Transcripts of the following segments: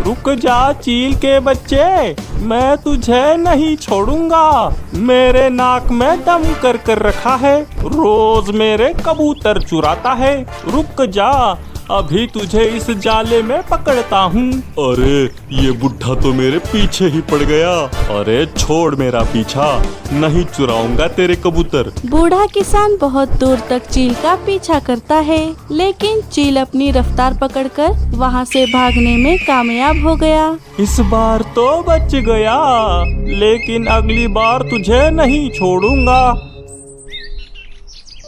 रुक जा चील के बच्चे, मैं तुझे नहीं छोड़ूंगा। मेरे नाक में दम कर कर रखा है, रोज मेरे कबूतर चुराता है। रुक जा, अभी तुझे इस जाले में पकड़ता हूँ। अरे ये बुढ़ा तो मेरे पीछे ही पड़ गया। अरे छोड़ मेरा पीछा, नहीं चुराऊंगा तेरे कबूतर। बूढ़ा किसान बहुत दूर तक चील का पीछा करता है, लेकिन चील अपनी रफ्तार पकड़कर वहाँ से भागने में कामयाब हो गया। इस बार तो बच गया, लेकिन अगली बार तुझे नहीं छोड़ूंगा।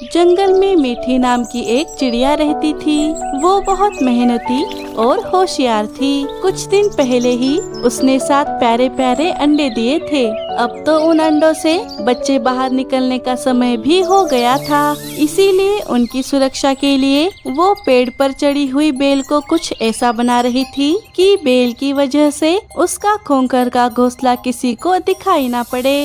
जंगल में मीठी नाम की एक चिड़िया रहती थी। वो बहुत मेहनती और होशियार थी। कुछ दिन पहले ही उसने 7 प्यारे प्यारे अंडे दिए थे। अब तो उन अंडों से बच्चे बाहर निकलने का समय भी हो गया था। इसीलिए उनकी सुरक्षा के लिए वो पेड़ पर चढ़ी हुई बेल को कुछ ऐसा बना रही थी कि बेल की वजह से उसका खोंकर का घोंसला किसी को दिखाई ना पड़े।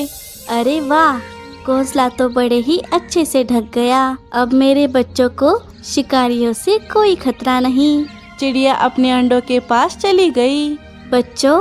अरे वाह, घोंसला तो बड़े ही अच्छे से ढक गया। अब मेरे बच्चों को शिकारियों से कोई खतरा नहीं। चिड़िया अपने अंडों के पास चली गई। बच्चों,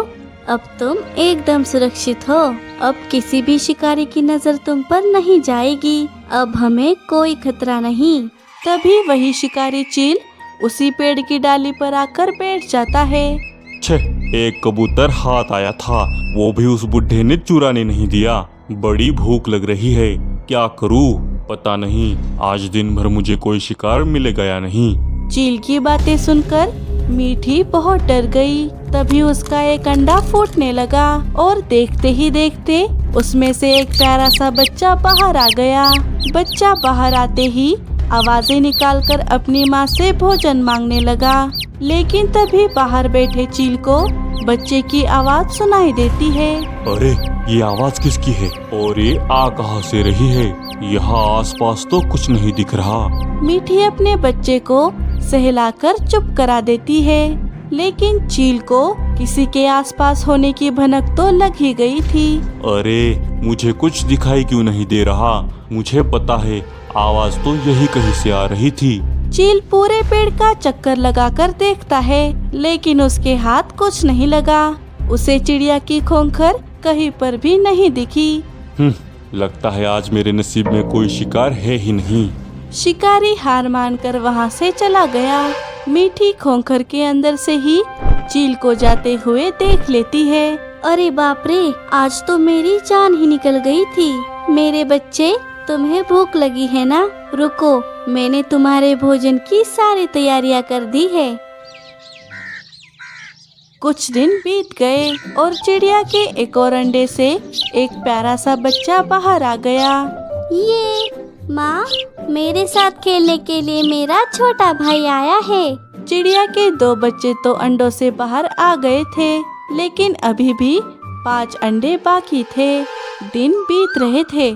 अब तुम एकदम सुरक्षित हो। अब किसी भी शिकारी की नजर तुम पर नहीं जाएगी। अब हमें कोई खतरा नहीं। तभी वही शिकारी चील उसी पेड़ की डाली पर आकर बैठ जाता है। छे, एक कबूतर हाथ आया था, वो भी उस बुढ़े ने चुराने नहीं दिया। बड़ी भूख लग रही है, क्या करूं? पता नहीं आज दिन भर मुझे कोई शिकार मिलेगा या नहीं। चील की बातें सुनकर मीठी बहुत डर गई। तभी उसका एक अंडा फूटने लगा और देखते ही देखते उसमें से एक प्यारा सा बच्चा बाहर आ गया। बच्चा बाहर आते ही आवाजें निकालकर अपनी माँ से भोजन मांगने लगा, लेकिन तभी बाहर बैठे चील को बच्चे की आवाज सुनाई देती है। अरे ये आवाज किसकी है और ये आ कहाँ से रही है? यहाँ आसपास तो कुछ नहीं दिख रहा। मीठी अपने बच्चे को सहलाकर चुप करा देती है, लेकिन चील को किसी के आसपास होने की भनक तो लग ही गई थी। अरे मुझे कुछ दिखाई क्यों नहीं दे रहा? मुझे पता है आवाज तो यही कहीं से आ रही थी। चील पूरे पेड़ का चक्कर लगाकर देखता है, लेकिन उसके हाथ कुछ नहीं लगा। उसे चिड़िया की खोंखर कहीं पर भी नहीं दिखी। लगता है आज मेरे नसीब में कोई शिकार है ही नहीं। शिकारी हार मानकर वहाँ से चला गया। मीठी खोंखर के अंदर से ही चील को जाते हुए देख लेती है। अरे बाप रे, आज तो मेरी जान ही निकल गई थी। मेरे बच्चे, तुम्हें भूख लगी है ना? रुको, मैंने तुम्हारे भोजन की सारी तैयारियां कर दी है। कुछ दिन बीत गए और चिड़िया के एक और अंडे से एक प्यारा सा बच्चा बाहर आ गया। ये माँ, मेरे साथ खेलने के लिए मेरा छोटा भाई आया है। चिड़िया के 2 बच्चे तो अंडों से बाहर आ गए थे, लेकिन अभी भी 5 अंडे बाकी थे। दिन बीत रहे थे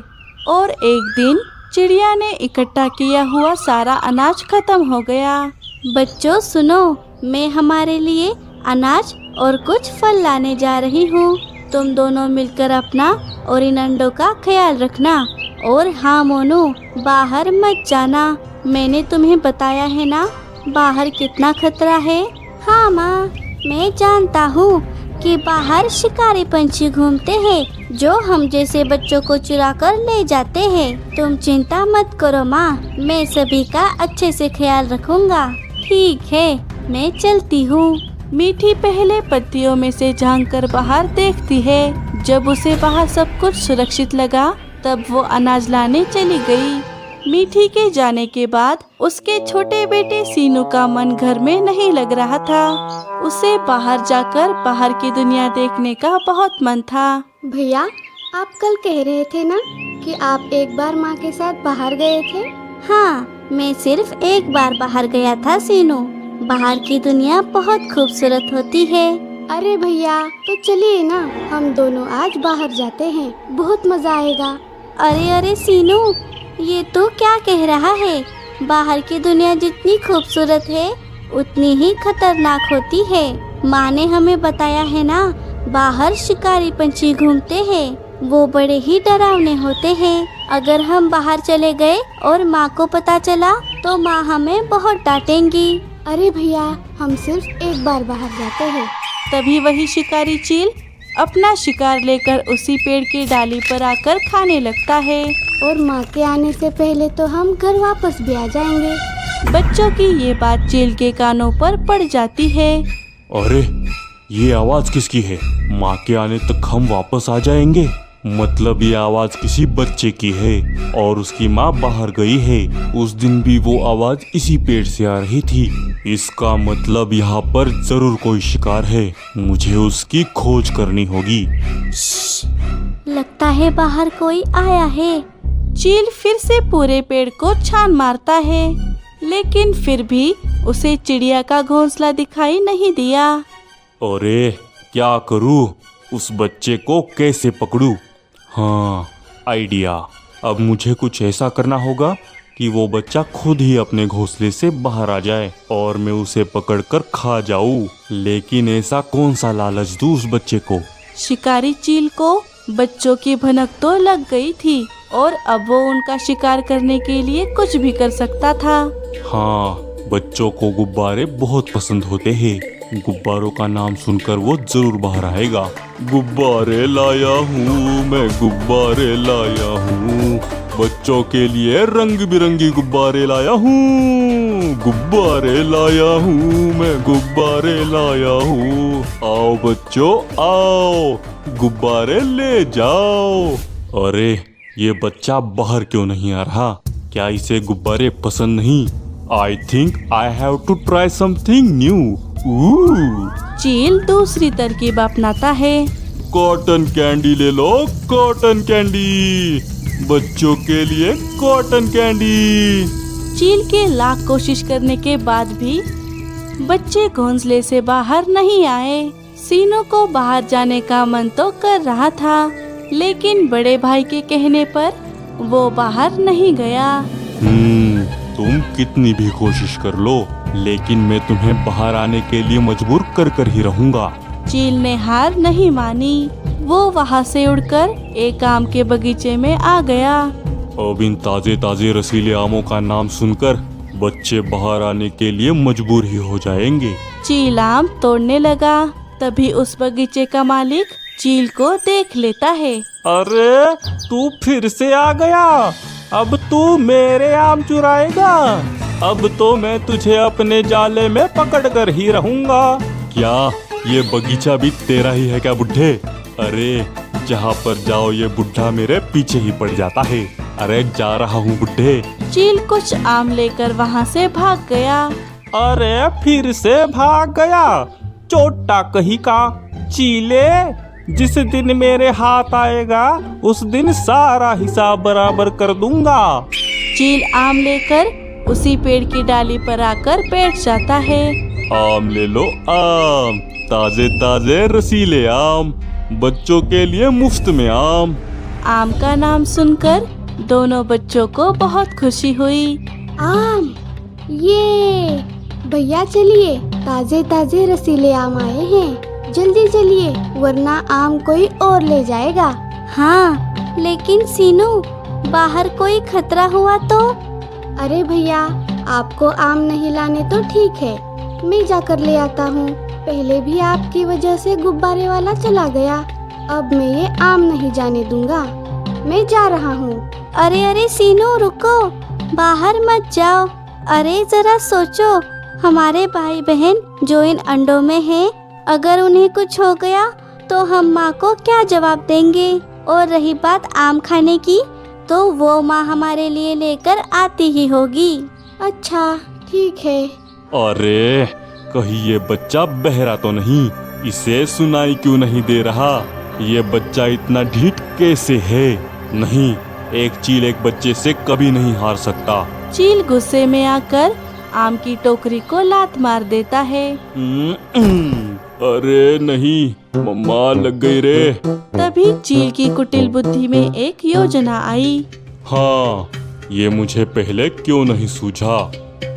और एक दिन चिड़िया ने इकट्ठा किया हुआ सारा अनाज खत्म हो गया। बच्चों सुनो, मैं हमारे लिए अनाज और कुछ फल लाने जा रही हूँ। तुम दोनों मिलकर अपना और इन अंडों का ख्याल रखना। और हाँ मोनू, बाहर मत जाना। मैंने तुम्हें बताया है ना, बाहर कितना खतरा है। हाँ माँ, मैं जानता हूँ कि बाहर शिकारी पंछी घूमते हैं जो हम जैसे बच्चों को चुरा कर ले जाते हैं। तुम चिंता मत करो माँ, मैं सभी का अच्छे से ख्याल रखूँगा। ठीक है, मैं चलती हूँ। मीठी पहले पत्तियों में से झांककर बाहर देखती है। जब उसे बाहर सब कुछ सुरक्षित लगा, तब वो अनाज लाने चली गई। मीठी के जाने के बाद उसके छोटे बेटे सीनू का मन घर में नहीं लग रहा था। उसे बाहर जाकर बाहर की दुनिया देखने का बहुत मन था। भैया, आप कल कह रहे थे ना कि आप एक बार माँ के साथ बाहर गए थे? हाँ, मैं सिर्फ एक बार बाहर गया था सीनू। बाहर की दुनिया बहुत खूबसूरत होती है। अरे भैया, तो चलिए ना, हम दोनों आज बाहर जाते हैं, बहुत मजा आएगा। अरे अरे सीनू, ये तो क्या कह रहा है? बाहर की दुनिया जितनी खूबसूरत है उतनी ही खतरनाक होती है। माँ ने हमें बताया है ना, बाहर शिकारी पंछी घूमते हैं, वो बड़े ही डरावने होते हैं। अगर हम बाहर चले गए और माँ को पता चला तो माँ हमें बहुत डांटेंगी। अरे भैया, हम सिर्फ एक बार बाहर जाते हैं, तभी वही शिकारी चील अपना शिकार लेकर उसी पेड़ की डाली पर आकर खाने लगता है। और माँ के आने से पहले तो हम घर वापस भी आ जाएंगे। बच्चों की ये बात चील के कानों पर पड़ जाती है। अरे ये आवाज किसकी है? माँ के आने तक हम वापस आ जाएंगे? मतलब ये आवाज किसी बच्चे की है और उसकी माँ बाहर गई है। उस दिन भी वो आवाज इसी पेड़ से आ रही थी। इसका मतलब यहाँ पर जरूर कोई शिकार है। मुझे उसकी खोज करनी होगी। लगता है बाहर कोई आया है। चील फिर से पूरे पेड़ को छान मारता है, लेकिन फिर भी उसे चिड़िया का घोंसला दिखाई नहीं दिया। अरे क्या करूँ? उस बच्चे को कैसे पकड़ूं? हाँ, आइडिया। अब मुझे कुछ ऐसा करना होगा कि वो बच्चा खुद ही अपने घोंसले से बाहर आ जाए और मैं उसे पकड़कर खा जाऊं। लेकिन ऐसा कौन सा लालच दूं उस बच्चे को? शिकारी चील को बच्चों की भनक तो लग गई थी और अब वो उनका शिकार करने के लिए कुछ भी कर सकता था। हाँ, बच्चों को गुब्बारे बहुत पसंद होते हैं। गुब्बारों का नाम सुनकर वो जरूर बाहर आएगा। गुब्बारे लाया हूँ मैं, गुब्बारे लाया हूँ, बच्चों के लिए रंग बिरंगी गुब्बारे लाया हूँ। गुब्बारे लाया हूँ मैं, गुब्बारे लाया हूँ। आओ बच्चों आओ, गुब्बारे ले जाओ। अरे ये बच्चा बाहर क्यों नहीं आ रहा? क्या इसे गुब्बारे पसंद नहीं? I think I have to try something new. चील दूसरी तरकीब अपनाता है। कॉटन कैंडी ले लो, कॉटन कैंडी, बच्चों के लिए कॉटन कैंडी। चील के लाख कोशिश करने के बाद भी बच्चे घोंसले से बाहर नहीं आए। सीनू को बाहर जाने का मन तो कर रहा था, लेकिन बड़े भाई के कहने पर वो बाहर नहीं गया। तुम कितनी भी कोशिश कर लो, लेकिन मैं तुम्हें बाहर आने के लिए मजबूर कर ही रहूंगा। चील ने हार नहीं मानी। वो वहाँ से उड़कर एक आम के बगीचे में आ गया। अब इन ताजे ताजे रसीले आमों का नाम सुनकर बच्चे बाहर आने के लिए मजबूर ही हो जाएंगे। चील आम तोड़ने लगा। तभी उस बगीचे का मालिक चील को देख लेता है। अरे तू फिर से आ गया? अब तू मेरे आम चुराएगा? अब तो मैं तुझे अपने जाले में पकड़ कर ही रहूंगा। क्या ये बगीचा भी तेरा ही है क्या बुड्ढे? अरे जहाँ पर जाओ ये बुड्ढा मेरे पीछे ही पड़ जाता है। अरे जा रहा हूँ बुड्ढे। चील कुछ आम लेकर वहाँ से भाग गया। अरे फिर से भाग गया? चोटा कहीं का। चीले, जिस दिन मेरे हाथ आएगा उस दिन सारा हिसाब बराबर कर दूंगा। चील आम लेकर उसी पेड़ की डाली पर आकर बैठ जाता है। आम ले लो आम, ताजे ताजे रसीले आम, बच्चों के लिए मुफ्त में आम। आम का नाम सुनकर दोनों बच्चों को बहुत खुशी हुई। आम, ये भैया चलिए, ताजे ताजे रसीले आम आए हैं, जल्दी चलिए वरना आम कोई और ले जाएगा। हाँ, लेकिन सीनू बाहर कोई खतरा हुआ तो? अरे भैया, आपको आम नहीं लाने तो ठीक है, मैं जाकर ले आता हूँ। पहले भी आपकी वजह से गुब्बारे वाला चला गया, अब मैं ये आम नहीं जाने दूंगा। मैं जा रहा हूँ। अरे अरे सीनू रुको, बाहर मत जाओ। अरे जरा सोचो, हमारे भाई बहन जो इन अंडों में हैं, अगर उन्हें कुछ हो गया तो हम माँ को क्या जवाब देंगे? और रही बात आम खाने की, तो वो माँ हमारे लिए लेकर आती ही होगी। अच्छा ठीक है। अरे कहीं ये बच्चा बहरा तो नहीं? इसे सुनाई क्यों नहीं दे रहा? ये बच्चा इतना ढीठ कैसे है? नहीं, एक चील एक बच्चे से कभी नहीं हार सकता। चील गुस्से में आकर आम की टोकरी को लात मार देता है। अरे नहीं, मम्मा लग गई रे। तभी चील की कुटिल बुद्धि में एक योजना आई। हाँ, ये मुझे पहले क्यों नहीं सूझा।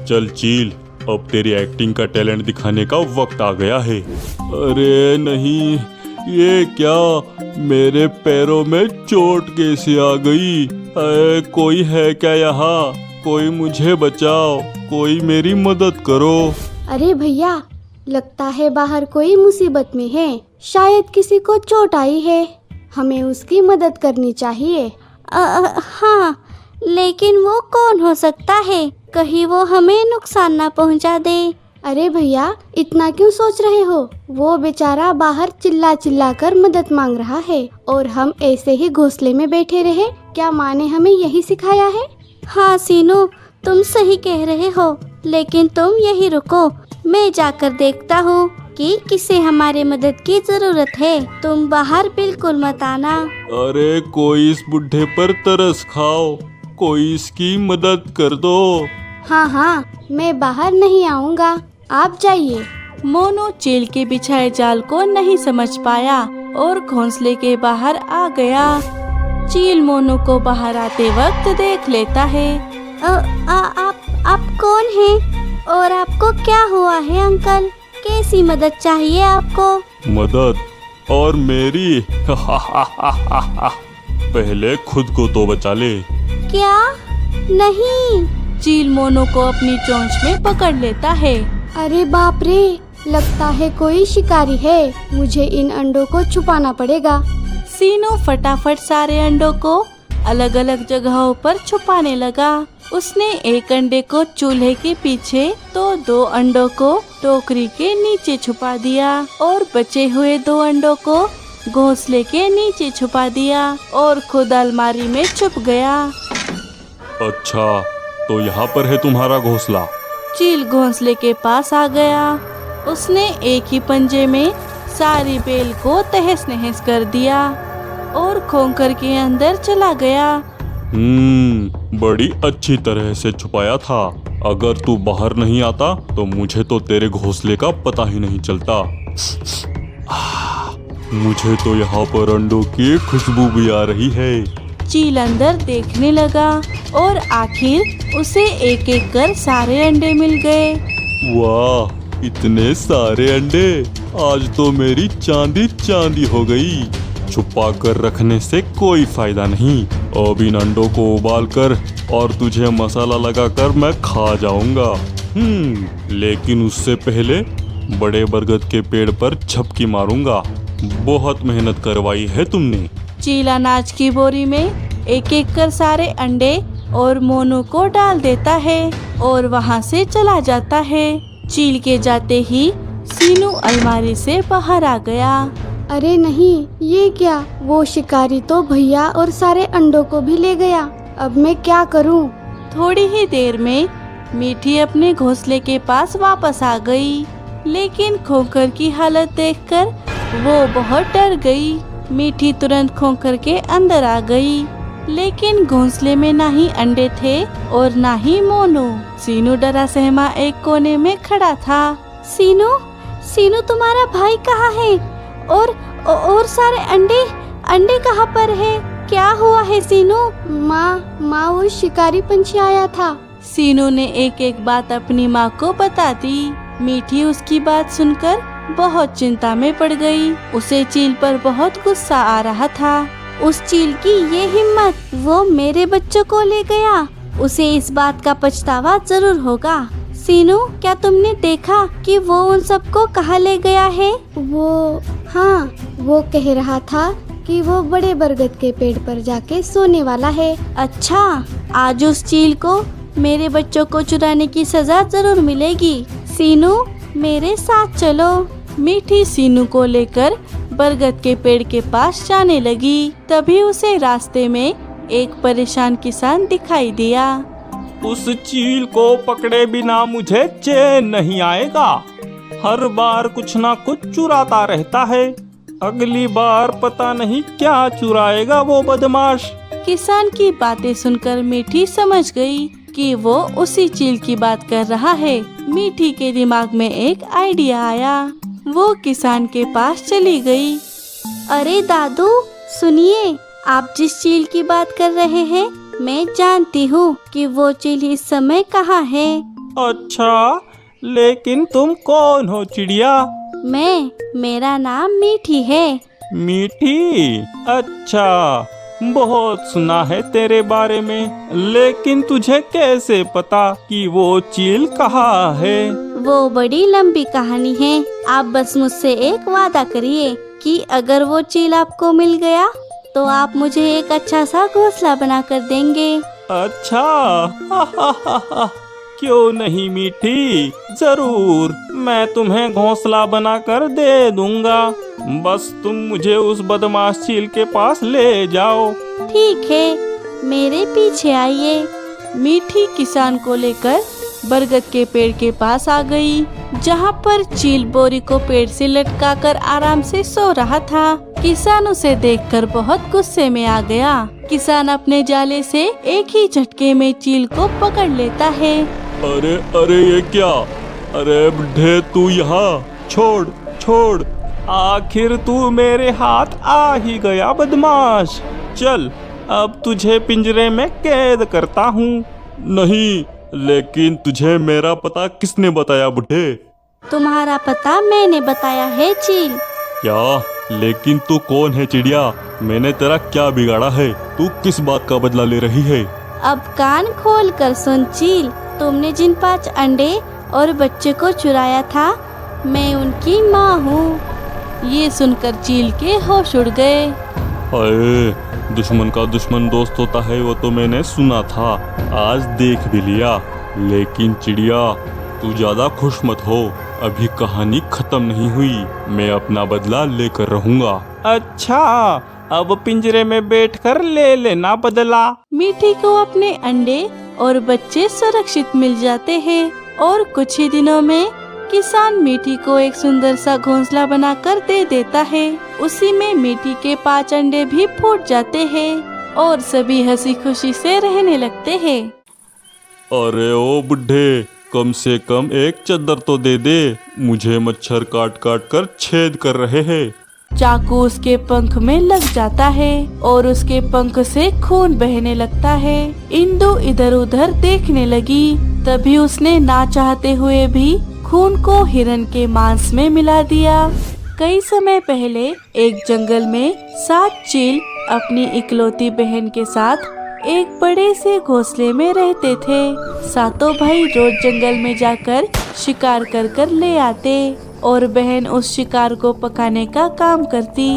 चल चील, अब तेरी एक्टिंग का टैलेंट दिखाने का वक्त आ गया है। अरे नहीं, ये क्या, मेरे पैरों में चोट कैसे आ गई? कोई है क्या यहाँ? कोई मुझे बचाओ, कोई मेरी मदद करो। अरे भैया, लगता है बाहर कोई मुसीबत में है, शायद किसी को चोट आई है, हमें उसकी मदद करनी चाहिए। हाँ, लेकिन वो कौन हो सकता है? कहीं वो हमें नुकसान ना पहुंचा दे। अरे भैया, इतना क्यों सोच रहे हो? वो बेचारा बाहर चिल्ला चिल्ला कर मदद मांग रहा है और हम ऐसे ही घोंसले में बैठे रहे? क्या माँ ने हमें यही सिखाया है? हाँ सीनू, तुम सही कह रहे हो, लेकिन तुम यही रुको, मैं जाकर देखता हूँ कि किसे हमारे मदद की जरूरत है। तुम बाहर बिल्कुल मत आना। अरे कोई इस बुढ़े पर तरस खाओ, कोई इसकी मदद कर दो। हाँ हाँ, मैं बाहर नहीं आऊँगा, आप जाइए। मोनू चील के बिछाए जाल को नहीं समझ पाया और घोंसले के बाहर आ गया। चील मोनू को बाहर आते वक्त देख लेता है। आप कौन हैं और आपको क्या हुआ है अंकल? कैसी मदद चाहिए आपको? मदद? और मेरी? पहले खुद को तो बचा ले। क्या? नहीं। चील मोनू को अपनी चोंच में पकड़ लेता है। अरे बाप रे, लगता है कोई शिकारी है, मुझे इन अंडों को छुपाना पड़ेगा। सीनू फटाफट सारे अंडों को अलग अलग जगहों पर छुपाने लगा। उसने एक अंडे को चूल्हे के पीछे तो 2 अंडों को टोकरी के नीचे छुपा दिया और बचे हुए 2 अंडों को घोंसले के नीचे छुपा दिया और खुद अलमारी में छुप गया। अच्छा, तो यहाँ पर है तुम्हारा घोंसला। चील घोंसले के पास आ गया। उसने एक ही पंजे में सारी बेल को तहस नहस कर दिया और खोंकर के अंदर चला गया। बड़ी अच्छी तरह से छुपाया था। अगर तू बाहर नहीं आता तो मुझे तो तेरे घोंसले का पता ही नहीं चलता। मुझे तो यहाँ पर अंडों की खुशबू भी आ रही है। चील अंदर देखने लगा और आखिर उसे एक एक कर सारे अंडे मिल गए। वाह, इतने सारे अंडे! आज तो मेरी चांदी चांदी हो गई। छुपा कर रखने से कोई फायदा नहीं। अब इन अंडों को उबाल कर और तुझे मसाला लगाकर मैं खा जाऊंगा। लेकिन उससे पहले बड़े बरगद के पेड़ पर झपकी मारूंगा। बहुत मेहनत करवाई है तुमने। चील अनाज की बोरी में एक एक कर सारे अंडे और मोनू को डाल देता है और वहाँ से चला जाता है। चील के जाते ही सीनू अलमारी से बाहर आ गया। अरे नहीं, ये क्या? वो शिकारी तो भैया और सारे अंडों को भी ले गया। अब मैं क्या करूं? थोड़ी ही देर में मीठी अपने घोंसले के पास वापस आ गई, लेकिन खोकर की हालत देखकर वो बहुत डर गई। मीठी तुरंत खोकर के अंदर आ गई, लेकिन घोंसले में ना ही अंडे थे और ना ही मोनू। सीनू डरा सहमा एक कोने में खड़ा था। सीनू, सीनू तुम्हारा भाई कहाँ है? और सारे अंडे कहाँ पर है? क्या हुआ है सीनू? माँ वो शिकारी पंछी आया था। सीनू ने एक एक बात अपनी माँ को बता दी। मीठी उसकी बात सुनकर बहुत चिंता में पड़ गई। उसे चील पर बहुत गुस्सा आ रहा था। उस चील की ये हिम्मत, वो मेरे बच्चों को ले गया। उसे इस बात का पछतावा जरूर होगा। सीनू, क्या तुमने देखा कि वो उन सबको कहाँ ले गया है? हाँ, वो कह रहा था कि वो बड़े बरगद के पेड़ पर जाके सोने वाला है। अच्छा, आज उस चील को मेरे बच्चों को चुराने की सजा जरूर मिलेगी। सीनू, मेरे साथ चलो। मीठी सीनू को लेकर बरगद के पेड़ के पास जाने लगी। तभी उसे रास्ते में एक परेशान किसान दिखाई दिया। उस चील को पकड़े बिना मुझे चैन नहीं आएगा। हर बार कुछ ना कुछ चुराता रहता है। अगली बार पता नहीं क्या चुराएगा वो बदमाश। किसान की बातें सुनकर मीठी समझ गई कि वो उसी चील की बात कर रहा है। मीठी के दिमाग में एक आइडिया आया। वो किसान के पास चली गई। अरे दादू, सुनिए, आप जिस चील की बात कर रहे हैं, मैं जानती हूँ कि वो चील इस समय कहाँ है। अच्छा, लेकिन तुम कौन हो चिड़िया? मेरा नाम मीठी है। मीठी? अच्छा, बहुत सुना है तेरे बारे में, लेकिन तुझे कैसे पता कि वो चील कहाँ है? वो बड़ी लंबी कहानी है। आप बस मुझसे एक वादा करिए कि अगर वो चील आपको मिल गया तो आप मुझे एक अच्छा सा घोंसला बना कर देंगे। अच्छा क्यों नहीं मीठी, जरूर मैं तुम्हें घोंसला बनाकर दे दूंगा। बस तुम मुझे उस बदमाश चील के पास ले जाओ। ठीक है, मेरे पीछे आइए। मीठी किसान को लेकर बरगद के पेड़ के पास आ गई, जहाँ पर चील बोरी को पेड़ से लटकाकर आराम से सो रहा था। किसान उसे देखकर बहुत गुस्से में आ गया। किसान अपने जाले से एक ही झटके में चील को पकड़ लेता है। अरे अरे ये क्या? अरे बुढ़े तू यहाँ, छोड़ छोड़, आखिर तू मेरे हाथ आ ही गया बदमाश। चल अब तुझे पिंजरे में कैद करता हूँ। नहीं, लेकिन तुझे मेरा पता किसने बताया बुढ़े? तुम्हारा पता मैंने बताया है चील। क्या? लेकिन तू कौन है चिड़िया? मैंने तेरा क्या बिगाड़ा है? तू किस बात का बदला ले रही है? अब कान खोल कर सुन चील, तुमने जिन 5 अंडे और बच्चे को चुराया था, मैं उनकी माँ हूँ। ये सुनकर चील के होश उड़ गए। अरे दुश्मन का दुश्मन दोस्त होता है, वो तो मैंने सुना था, आज देख भी लिया। लेकिन चिड़िया तू ज्यादा खुश मत हो, अभी कहानी खत्म नहीं हुई। मैं अपना बदला लेकर रहूंगा। अच्छा, अब पिंजरे में बैठकर ले लेना बदला। मीठी को अपने अंडे और बच्चे सुरक्षित मिल जाते हैं और कुछ ही दिनों में किसान मीठी को एक सुंदर सा घोंसला बनाकर दे देता है। उसी में मीठी के 5 अंडे भी फूट जाते हैं और सभी हंसी खुशी से रहने लगते हैं। अरे ओ बुढ़े, कम से कम एक चद्दर तो दे दे, मुझे मच्छर काट काट कर छेद कर रहे हैं। चाकू उसके पंख में लग जाता है और उसके पंख से खून बहने लगता है। इंदु इधर उधर देखने लगी, तभी उसने ना चाहते हुए भी खून को हिरन के मांस में मिला दिया। कई समय पहले एक जंगल में 7 चील अपनी इकलौती बहन के साथ एक बड़े से घोंसले में रहते थे। सातों भाई रोज जंगल में जाकर शिकार कर कर ले आते और बहन उस शिकार को पकाने का काम करती।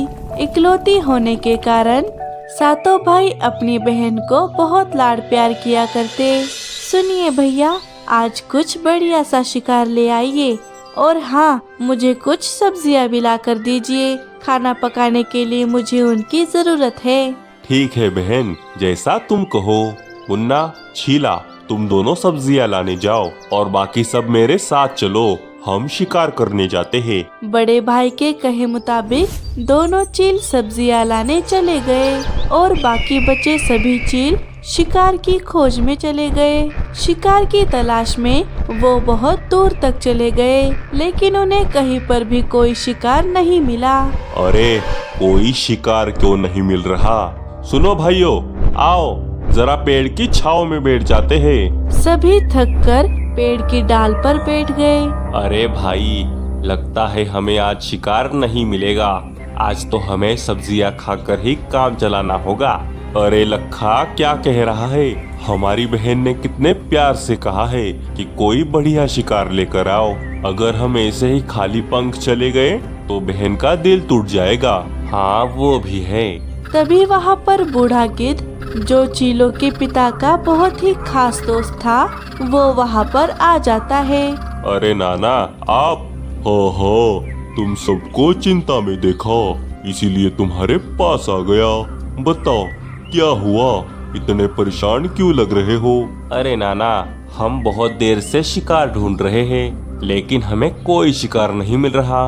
इकलौती होने के कारण सातों भाई अपनी बहन को बहुत लाड प्यार किया करते। सुनिए भैया, आज कुछ बढ़िया सा शिकार ले आइए और हाँ, मुझे कुछ सब्जियां भी ला कर दीजिए। खाना पकाने के लिए मुझे उनकी जरूरत है। ठीक है बहन, जैसा तुम कहो। मुन्ना, शीला, तुम दोनों सब्जियां लाने जाओ और बाकी सब मेरे साथ चलो, हम शिकार करने जाते हैं। बड़े भाई के कहे मुताबिक दोनों चील सब्जियां लाने चले गए और बाकी बचे सभी चील शिकार की खोज में चले गए। शिकार की तलाश में वो बहुत दूर तक चले गए, लेकिन उन्हें कहीं पर भी कोई शिकार नहीं मिला। अरे कोई शिकार क्यों नहीं मिल रहा? सुनो भाइयों, आओ जरा पेड़ की छांव में बैठ जाते हैं। सभी थककर पेड़ की डाल पर बैठ गए। अरे भाई, लगता है हमें आज शिकार नहीं मिलेगा। आज तो हमें सब्जियां खाकर ही काम चलाना होगा। अरे लखा, क्या कह रहा है? हमारी बहन ने कितने प्यार से कहा है कि कोई बढ़िया शिकार लेकर आओ। अगर हम ऐसे ही खाली पंख चले गए तो बहन का दिल टूट जाएगा। हाँ, वो भी है। तभी वहाँ पर बूढ़ा गिद्ध, जो चीलों के पिता का बहुत ही खास दोस्त था, वो वहाँ पर आ जाता है। अरे नाना, आप हो, तुम सबको चिंता में देखा, इसीलिए तुम्हारे पास आ गया। बताओ क्या हुआ? इतने परेशान क्यों लग रहे हो? अरे नाना, हम बहुत देर से शिकार ढूंढ रहे हैं, लेकिन हमें कोई शिकार नहीं मिल रहा।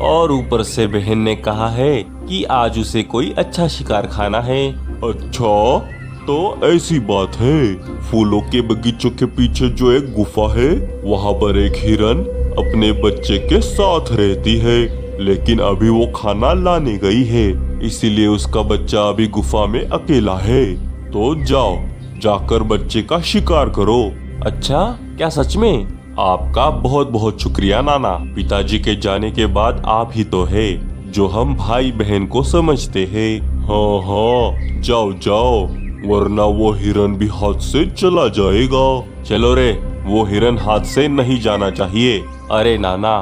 और ऊपर से बहन ने कहा है कि आज उसे कोई अच्छा शिकार खाना है। अच्छा, तो ऐसी बात है। फूलों के बगीचों के पीछे जो एक गुफा है, वहाँ पर एक हिरन अपने बच्चे के साथ रहती है, लेकिन अभी वो खाना लाने गई है, इसीलिए उसका बच्चा अभी गुफा में अकेला है। तो जाओ, जाकर बच्चे का शिकार करो। अच्छा, क्या सच में? आपका बहुत बहुत शुक्रिया नाना। पिताजी के जाने के बाद आप ही तो है जो हम भाई बहन को समझते हैं। हाँ, जाओ जाओ, वरना वो हिरन भी हाथ से चला जाएगा। चलो रे, वो हिरन हाथ से नहीं जाना चाहिए। अरे नाना,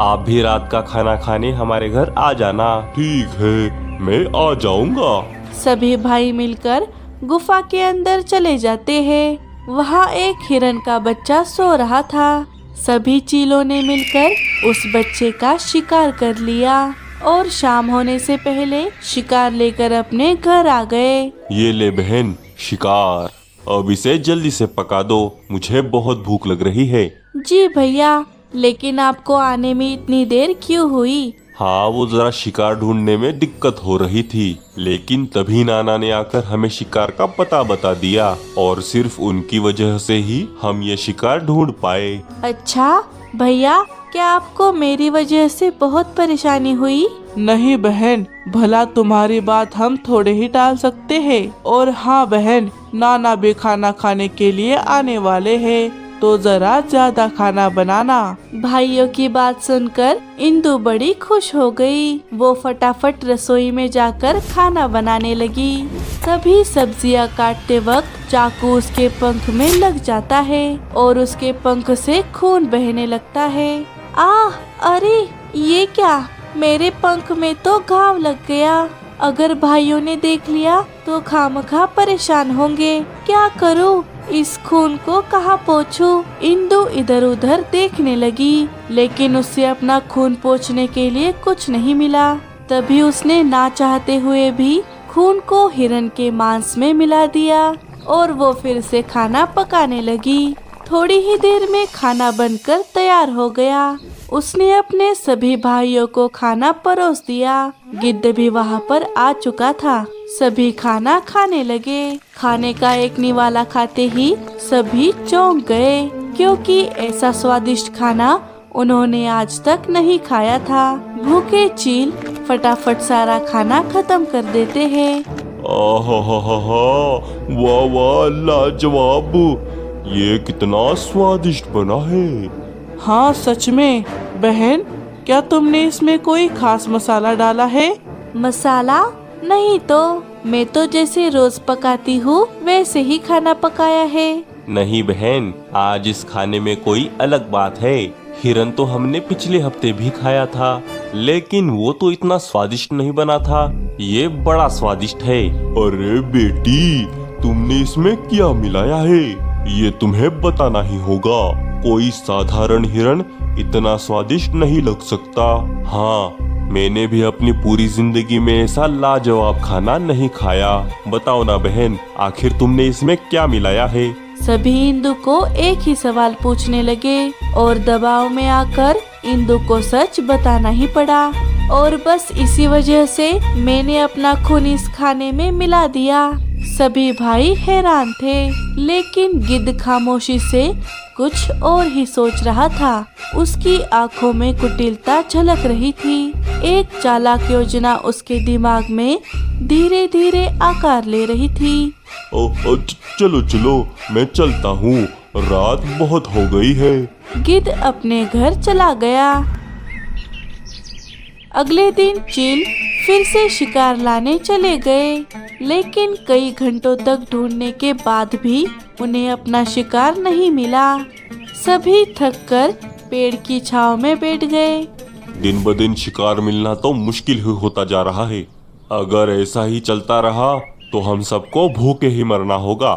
आप भी रात का खाना खाने हमारे घर आ जाना। ठीक है, मैं आ जाऊंगा। सभी भाई मिलकर गुफा के अंदर चले जाते हैं। वहाँ एक हिरन का बच्चा सो रहा था। सभी चीलों ने मिलकर उस बच्चे का शिकार कर लिया और शाम होने से पहले शिकार लेकर अपने घर आ गए। ये ले बहन शिकार, अब इसे जल्दी से पका दो, मुझे बहुत भूख लग रही है। जी भैया, लेकिन आपको आने में इतनी देर क्यों हुई? हाँ, वो जरा शिकार ढूंढने में दिक्कत हो रही थी, लेकिन तभी नाना ने आकर हमें शिकार का पता बता दिया और सिर्फ उनकी वजह से ही हम ये शिकार ढूंढ पाए। अच्छा भैया, क्या आपको मेरी वजह से बहुत परेशानी हुई? नहीं बहन, भला तुम्हारी बात हम थोड़े ही टाल सकते हैं। और हाँ बहन, नाना भी खाना खाने के लिए आने वाले हैं, तो जरा ज्यादा खाना बनाना। भाइयों की बात सुनकर इंदु बड़ी खुश हो गई। वो फटाफट रसोई में जाकर खाना बनाने लगी। तभी सब्जियां काटते वक्त चाकू उसके पंख में लग जाता है और उसके पंख से खून बहने लगता है। आह, अरे ये क्या, मेरे पंख में तो घाव लग गया। अगर भाइयों ने देख लिया तो खामखा परेशान होंगे। क्या करूं? इस खून को कहाँ पोंछूं? इंदु इधर उधर देखने लगी, लेकिन उससे अपना खून पोंछने के लिए कुछ नहीं मिला। तभी उसने ना चाहते हुए भी खून को हिरन के मांस में मिला दिया और वो फिर से खाना पकाने लगी। थोड़ी ही देर में खाना बनकर तैयार हो गया। उसने अपने सभी भाइयों को खाना परोस दिया। गिद्ध भी वहाँ पर आ चुका था। सभी खाना खाने लगे। खाने का एक निवाला खाते ही सभी चौंक गए, क्योंकि ऐसा स्वादिष्ट खाना उन्होंने आज तक नहीं खाया था। भूखे चील फटाफट सारा खाना खत्म कर देते हैं। वाह वाह, लाजवाब, ये कितना स्वादिष्ट बना है। हाँ सच में। बहन, क्या तुमने इसमें कोई खास मसाला डाला है? मसाला? नहीं तो, मैं तो जैसे रोज पकाती हूँ वैसे ही खाना पकाया है। नहीं बहन, आज इस खाने में कोई अलग बात है। हिरन तो हमने पिछले हफ्ते भी खाया था, लेकिन वो तो इतना स्वादिष्ट नहीं बना था। ये बड़ा स्वादिष्ट है। अरे बेटी, तुमने इसमें क्या मिलाया है, ये तुम्हें बताना ही होगा। कोई साधारण हिरन इतना स्वादिष्ट नहीं लग सकता। हाँ, मैंने भी अपनी पूरी जिंदगी में ऐसा लाजवाब खाना नहीं खाया। बताओ ना बहन, आखिर तुमने इसमें क्या मिलाया है? सभी इंदु को एक ही सवाल पूछने लगे और दबाव में आकर इंदु को सच बताना ही पड़ा। और बस इसी वजह से मैंने अपना खून इस खाने में मिला दिया। सभी भाई हैरान थे, लेकिन गिद्ध खामोशी से कुछ और ही सोच रहा था। उसकी आंखों में कुटिलता झलक रही थी। एक चालाक योजना उसके दिमाग में धीरे धीरे आकार ले रही थी। चलो चलो, मैं चलता हूँ, रात बहुत हो गई है। गिद्ध अपने घर चला गया। अगले दिन चील फिर से शिकार लाने चले गए, लेकिन कई घंटों तक ढूंढने के बाद भी उन्हें अपना शिकार नहीं मिला। सभी थककर पेड़ की छांव में बैठ गए। दिन ब दिन शिकार मिलना तो मुश्किल ही होता जा रहा है। अगर ऐसा ही चलता रहा तो हम सबको भूखे ही मरना होगा।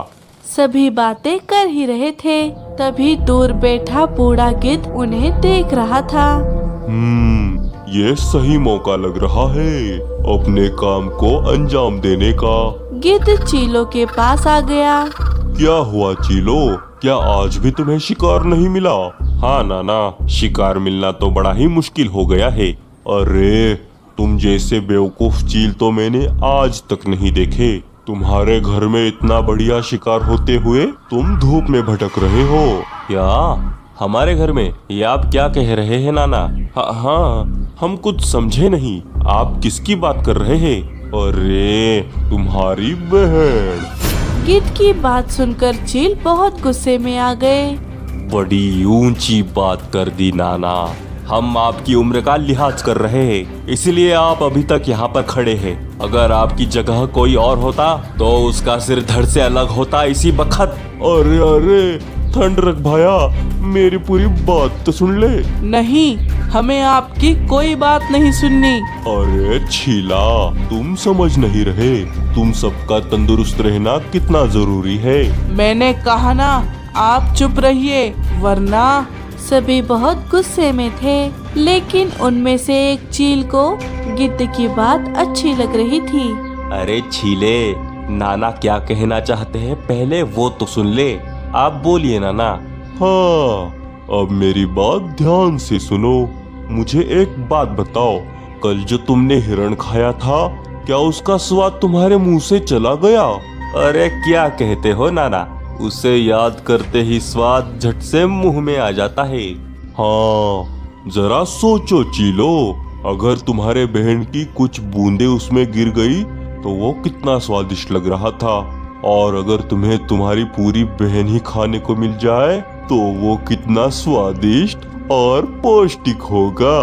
सभी बातें कर ही रहे थे, तभी दूर बैठा बूढ़ा गिद्ध उन्हें देख रहा था। ये सही मौका लग रहा है अपने काम को अंजाम देने का। गिद्ध चीलों के पास आ गया। क्या हुआ चीलो, क्या आज भी तुम्हें शिकार नहीं मिला? हाँ नाना, शिकार मिलना तो बड़ा ही मुश्किल हो गया है। अरे, तुम जैसे बेवकूफ चील तो मैंने आज तक नहीं देखे। तुम्हारे घर में इतना बढ़िया शिकार होते हुए तुम धूप में भटक रहे हो। क्या हमारे घर में? ये आप क्या कह रहे हैं नाना? हाँ, हम कुछ समझे नहीं। आप किसकी बात कर रहे हैं? अरे, तुम्हारी बहन। गिद्ध की बात सुनकर चील बहुत गुस्से में आ गए। बड़ी ऊंची बात कर दी नाना। हम आपकी उम्र का लिहाज कर रहे हैं, इसलिए आप अभी तक यहाँ पर खड़े हैं। अगर आपकी जगह कोई और होता तो उसका सिर धड़ से अलग होता इसी बखत। अरे अरे, ठंड रख भाया, मेरी पूरी बात तो सुन ले। नहीं, हमें आपकी कोई बात नहीं सुननी। अरे छीला, तुम समझ नहीं रहे, तुम सबका तंदुरुस्त रहना कितना जरूरी है। मैंने कहा ना, आप चुप रहिए वरना। सभी बहुत गुस्से में थे, लेकिन उनमें से एक चील को गिद्ध की बात अच्छी लग रही थी। अरे छीले, नाना क्या कहना चाहते हैं पहले वो तो सुन ले। आप बोलिए नाना। हाँ, अब मेरी बात ध्यान से सुनो। मुझे एक बात बताओ, कल जो तुमने हिरण खाया था, क्या उसका स्वाद तुम्हारे मुंह से चला गया? अरे क्या कहते हो नाना, उसे याद करते ही स्वाद झट से मुंह में आ जाता है। हाँ, जरा सोचो चीलो, अगर तुम्हारे बहन की कुछ बूंदे उसमें गिर गई तो वो कितना स्वादिष्ट लग रहा था, और अगर तुम्हें तुम्हारी पूरी बहन ही खाने को मिल जाए तो वो कितना स्वादिष्ट और पौष्टिक होगा।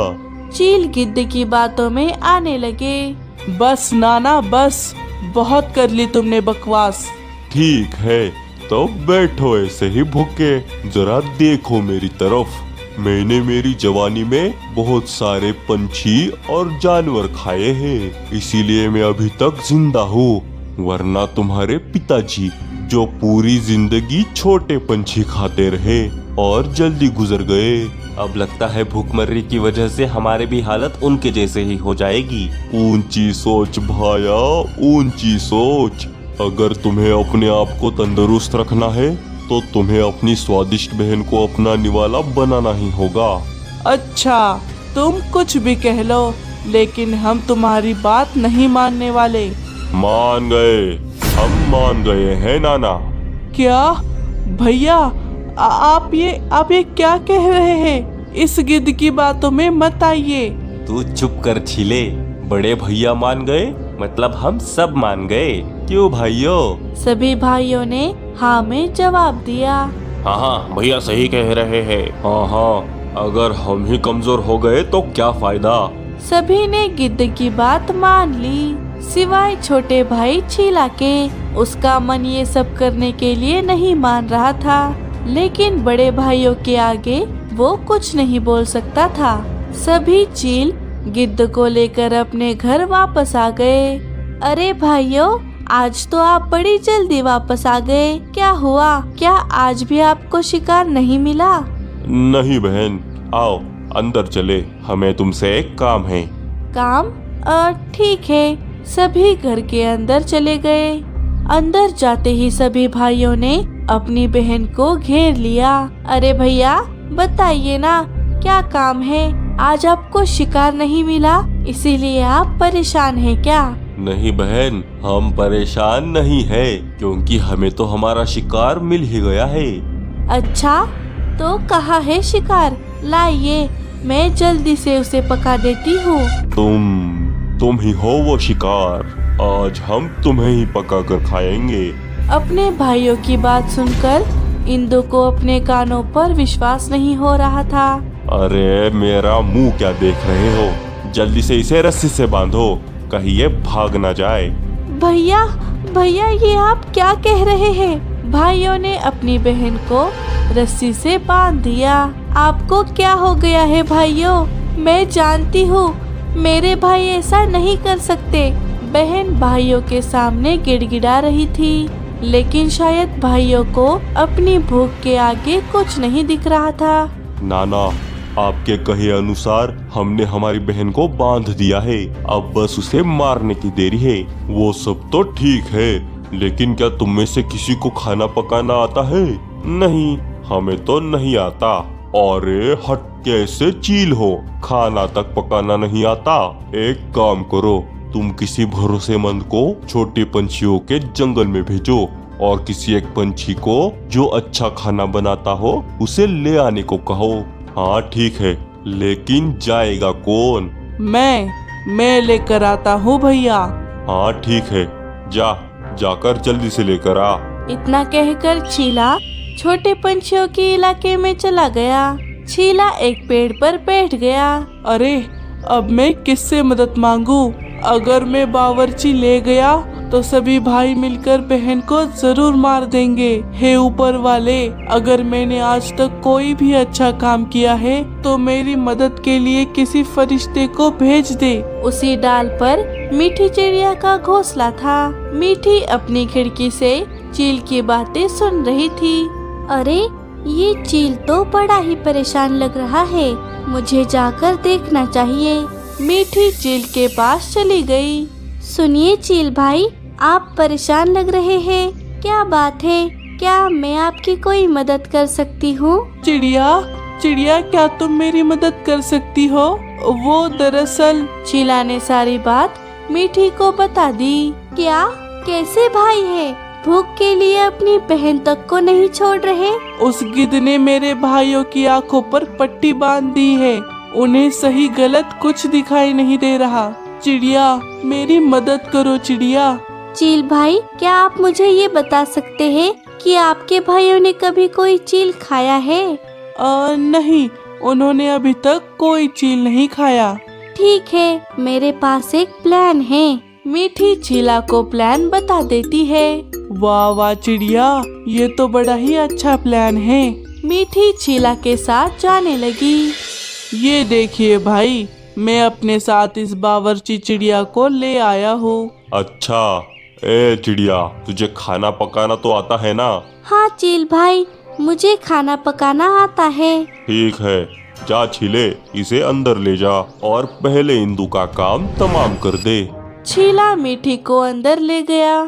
चील गिद्ध की बातों में आने लगे। बस नाना बस, बहुत कर ली तुमने बकवास। ठीक है, तो बैठो ऐसे ही भूखे, जरा देखो मेरी तरफ। मैंने मेरी जवानी में बहुत सारे पंछी और जानवर खाए हैं, इसीलिए मैं अभी तक जिंदा हूँ, वरना तुम्हारे पिताजी जो पूरी जिंदगी छोटे पंछी खाते रहे और जल्दी गुजर गए। अब लगता है भूखमरी की वजह से हमारे भी हालत उनके जैसे ही हो जाएगी। ऊंची सोच भाया, ऊंची सोच। अगर तुम्हें अपने आप को तंदुरुस्त रखना है तो तुम्हें अपनी स्वादिष्ट बहन को अपना निवाला बनाना ही होगा। अच्छा, तुम कुछ भी कह लो, लेकिन हम तुम्हारी बात नहीं मानने वाले। मान गए, हम मान गए हैं नाना। क्या भैया, आप ये क्या कह रहे हैं? इस गिद्ध की बातों में मत आइए। तू चुप कर छीले, बड़े भैया मान गए मतलब हम सब मान गए, क्यों भाइयों? सभी भाइयों ने हाँ में जवाब दिया। हाँ हाँ, भैया सही कह रहे हैं। हाँ हाँ, अगर हम ही कमजोर हो गए तो क्या फायदा। सभी ने गिद्ध की बात मान ली, सिवाय छोटे भाई छीला के। उसका मन ये सब करने के लिए नहीं मान रहा था, लेकिन बड़े भाइयों के आगे वो कुछ नहीं बोल सकता था। सभी चील गिद्ध को लेकर अपने घर वापस आ गए। अरे भाइयों, आज तो आप बड़ी जल्दी वापस आ गए, क्या हुआ? क्या आज भी आपको शिकार नहीं मिला? नहीं बहन, आओ अंदर चले, हमें तुमसे एक काम है। काम? ठीक है। सभी घर के अंदर चले गए। अंदर जाते ही सभी भाइयों ने अपनी बहन को घेर लिया। अरे भैया बताइए ना, क्या काम है? आज आपको शिकार नहीं मिला, इसीलिए आप परेशान हैं क्या? नहीं बहन, हम परेशान नहीं है, क्योंकि हमें तो हमारा शिकार मिल ही गया है। अच्छा, तो कहाँ है शिकार? लाइए, मैं जल्दी से उसे पका देती हूँ। तुम ही हो वो शिकार, आज हम तुम्हें ही पका कर खाएंगे। अपने भाइयों की बात सुनकर इंदु को अपने कानों पर विश्वास नहीं हो रहा था। अरे मेरा मुंह क्या देख रहे हो, जल्दी से इसे रस्सी से बांधो, कहीं ये भाग ना जाए। भैया भैया, ये आप क्या कह रहे हैं? भाइयों ने अपनी बहन को रस्सी से बांध दिया। आपको क्या हो गया है भाइयों? मैं जानती हूँ मेरे भाई ऐसा नहीं कर सकते। बहन भाइयों के सामने गिड़गिड़ा रही थी, लेकिन शायद भाइयों को अपनी भूख के आगे कुछ नहीं दिख रहा था। नाना, आपके कहे अनुसार हमने हमारी बहन को बांध दिया है, अब बस उसे मारने की देरी है। वो सब तो ठीक है, लेकिन क्या तुम में से किसी को खाना पकाना आता है? नहीं, हमें तो नहीं आता। अरे हट, कैसे चील हो, खाना तक पकाना नहीं आता? एक काम करो, तुम किसी भरोसेमंद को छोटे पंछियों के जंगल में भेजो और किसी एक पंछी को जो अच्छा खाना बनाता हो उसे ले आने को कहो। हाँ ठीक है, लेकिन जाएगा कौन? मैं लेकर आता हूँ भैया। हाँ ठीक है, जाकर जल्दी से लेकर आ। इतना कहकर छीला छोटे पंछियों के इलाके में चला गया। छीला एक पेड़ पर बैठ गया। अरे अब मैं किससे मदद मांगू? अगर मैं बावर्ची ले गया तो सभी भाई मिलकर बहन को जरूर मार देंगे। हे ऊपर वाले, अगर मैंने आज तक कोई भी अच्छा काम किया है तो मेरी मदद के लिए किसी फरिश्ते को भेज दे। उसी डाल पर मीठी चिड़िया का घोंसला था। मीठी अपनी खिड़की से चील की बातें सुन रही थी। अरे ये चील तो बड़ा ही परेशान लग रहा है, मुझे जाकर देखना चाहिए। मीठी चील के पास चली गई। सुनिए चील भाई, आप परेशान लग रहे हैं, क्या बात है? क्या मैं आपकी कोई मदद कर सकती हूँ? चिड़िया, क्या तुम मेरी मदद कर सकती हो? वो दरअसल चीला ने सारी बात मीठी को बता दी। क्या? कैसे भाई है? भूख के लिए अपनी बहन तक को नहीं छोड़ रहे? उस गिद्ध ने मेरे भाइयों की आंखों पर पट्टी बांध दी है, उन्हें सही गलत कुछ दिखाई नहीं दे रहा। चिड़िया, मेरी मदद करो चिड़िया। चील भाई, क्या आप मुझे ये बता सकते हैं कि आपके भाइयों ने कभी कोई चील खाया है? नहीं, उन्होंने अभी तक कोई चील नहीं खाया। ठीक है, मेरे पास एक प्लान है। मीठी चीला को प्लान बता देती है। वाह वाह चिड़िया, ये तो बड़ा ही अच्छा प्लान है। मीठी चीला के साथ जाने लगी। ये देखिए भाई, मैं अपने साथ इस बावर्ची चिड़िया को ले आया हूँ। अच्छा, ए चिड़िया, तुझे खाना पकाना तो आता है ना? हाँ चील भाई, मुझे खाना पकाना आता है। ठीक है, जा छिले, इसे अंदर ले जा और पहले इंदु का काम तमाम कर दे। चीला मीठी को अंदर ले गया।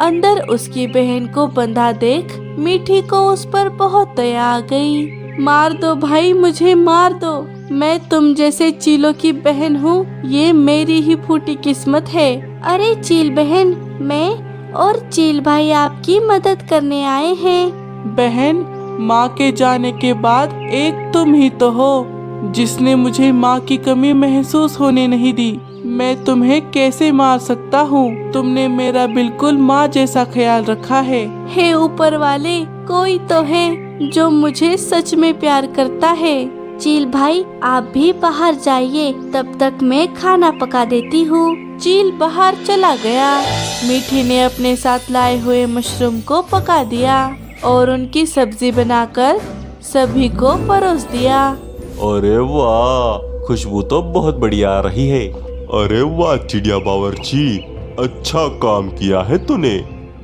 अंदर उसकी बहन को बंधा देख मीठी को उस पर बहुत दया आ गई। मार दो भाई, मुझे मार दो, मैं तुम जैसे चीलों की बहन हूँ, ये मेरी ही फूटी किस्मत है। अरे चील बहन, मैं और चील भाई आपकी मदद करने आए हैं। बहन, माँ के जाने के बाद एक तुम ही तो हो जिसने मुझे माँ की कमी महसूस होने नहीं दी। मैं तुम्हें कैसे मार सकता हूँ? तुमने मेरा बिल्कुल माँ जैसा ख्याल रखा है। हे ऊपर वाले, कोई तो है जो मुझे सच में प्यार करता है। चील भाई, आप भी बाहर जाइए, तब तक मैं खाना पका देती हूँ। चील बाहर चला गया। मीठी ने अपने साथ लाए हुए मशरूम को पका दिया और उनकी सब्जी बनाकर सभी को परोस दिया। अरे वाह, खुशबू तो बहुत बढ़िया आ रही है। अरे वाह चिड़िया बावर्ची, अच्छा काम किया है तूने।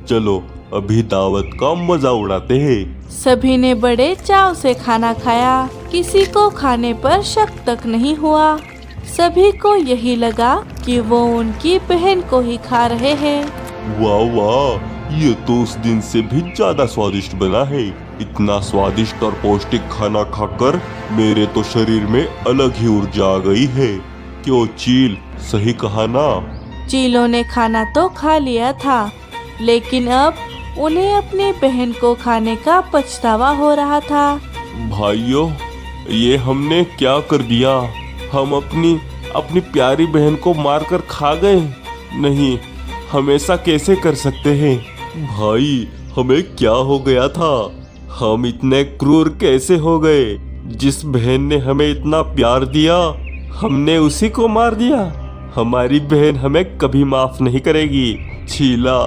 चलो अभी दावत का मजा उड़ाते हैं। सभी ने बड़े चाव से खाना खाया। किसी को खाने पर शक तक नहीं हुआ। सभी को यही लगा कि वो उनकी बहन को ही खा रहे हैं। वाह वाह, ये तो उस दिन से भी ज्यादा स्वादिष्ट बना है। इतना स्वादिष्ट और पौष्टिक खाना खाकर मेरे तो शरीर में अलग ही ऊर्जा आ गई है। क्यों चील, सही कहा ना? चीलों ने खाना तो खा लिया था, लेकिन अब उन्हें अपनी बहन को खाने का पछतावा हो रहा था। भाइयों, ये हमने क्या कर दिया? हम अपनी प्यारी बहन को मारकर खा गए। नहीं, हम ऐसा कैसे कर सकते हैं? भाई, हमें क्या हो गया था? हम इतने क्रूर कैसे हो गए? जिस बहन ने हमें इतना प्यार दिया, हमने उसी को मार दिया। हमारी बहन हमें कभी माफ नहीं करेगी। चीला,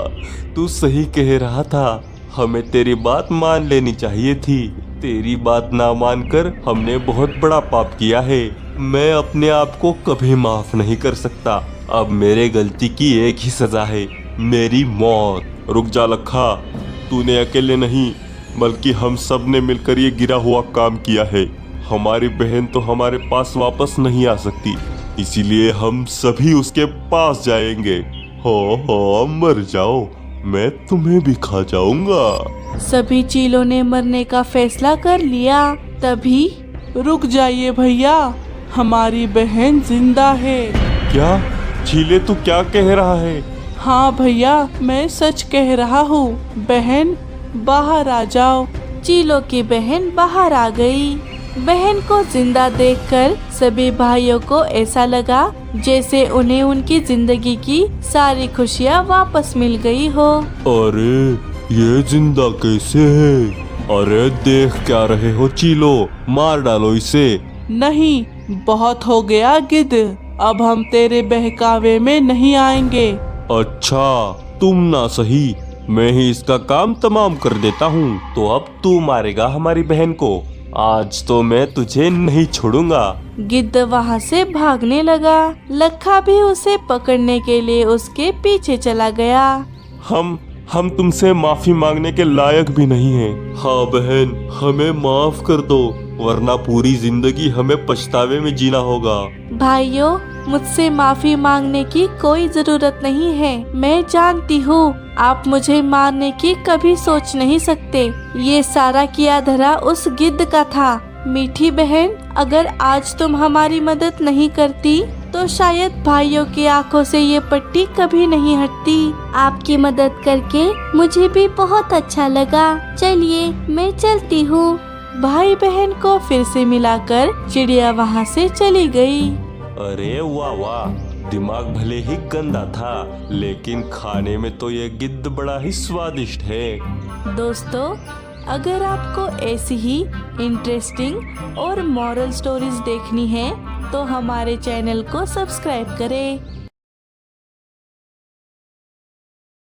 तू सही कह रहा था, हमें तेरी बात मान लेनी चाहिए थी। तेरी बात ना मानकर हमने बहुत बड़ा पाप किया है। मैं अपने आप को कभी माफ नहीं कर सकता। अब मेरे गलती की एक ही सजा है, मेरी मौत। रुक जा लखा, तूने अकेले नहीं बल्कि हम सब ने मिलकर ये गिरा हुआ काम किया है। हमारी बहन तो हमारे पास वापस नहीं आ सकती, इसीलिए हम सभी उसके पास जाएंगे। हो मर जाओ, मैं तुम्हें भी खा जाऊंगा। सभी चीलों ने मरने का फैसला कर लिया। तभी रुक जाइए भैया, हमारी बहन जिंदा है। क्या? चीले, तू क्या कह रहा है? हाँ भैया, मैं सच कह रहा हूँ। बहन, बाहर आ जाओ। चीलों की बहन बाहर आ गई। बहन को जिंदा देखकर सभी भाइयों को ऐसा लगा जैसे उन्हें उनकी जिंदगी की सारी खुशियाँ वापस मिल गई हो। अरे ये जिंदा कैसे है? अरे देख क्या रहे हो चीलो, मार डालो इसे। नहीं, बहुत हो गया गिद्ध, अब हम तेरे बहकावे में नहीं आएंगे। अच्छा, तुम ना सही, मैं ही इसका काम तमाम कर देता हूँ। तो अब तू मारेगा हमारी बहन को। आज तो मैं तुझे नहीं छोड़ूंगा। गिद्ध वहाँ से भागने लगा। लखा भी उसे पकड़ने के लिए उसके पीछे चला गया। हम तुमसे माफी मांगने के लायक भी नहीं हैं। हाँ बहन, हमें माफ कर दो, वरना पूरी जिंदगी हमें पछतावे में जीना होगा। भाइयों, मुझसे माफी मांगने की कोई जरूरत नहीं है। मैं जानती हूँ आप मुझे मारने की कभी सोच नहीं सकते। ये सारा किया धरा उस गिद्ध का था। मीठी बहन, अगर आज तुम हमारी मदद नहीं करती तो शायद भाइयों की आंखों से ये पट्टी कभी नहीं हटती। आपकी मदद करके मुझे भी बहुत अच्छा लगा। चलिए मैं चलती हूँ। भाई बहन को फिर से मिलाकर चिड़िया वहाँ से चली गई। अरे वाह वाह, दिमाग भले ही गंदा था, लेकिन खाने में तो ये गिद्ध बड़ा ही स्वादिष्ट है। दोस्तों, अगर आपको ऐसी ही इंटरेस्टिंग और मॉरल स्टोरीज देखनी है तो हमारे चैनल को सब्सक्राइब करें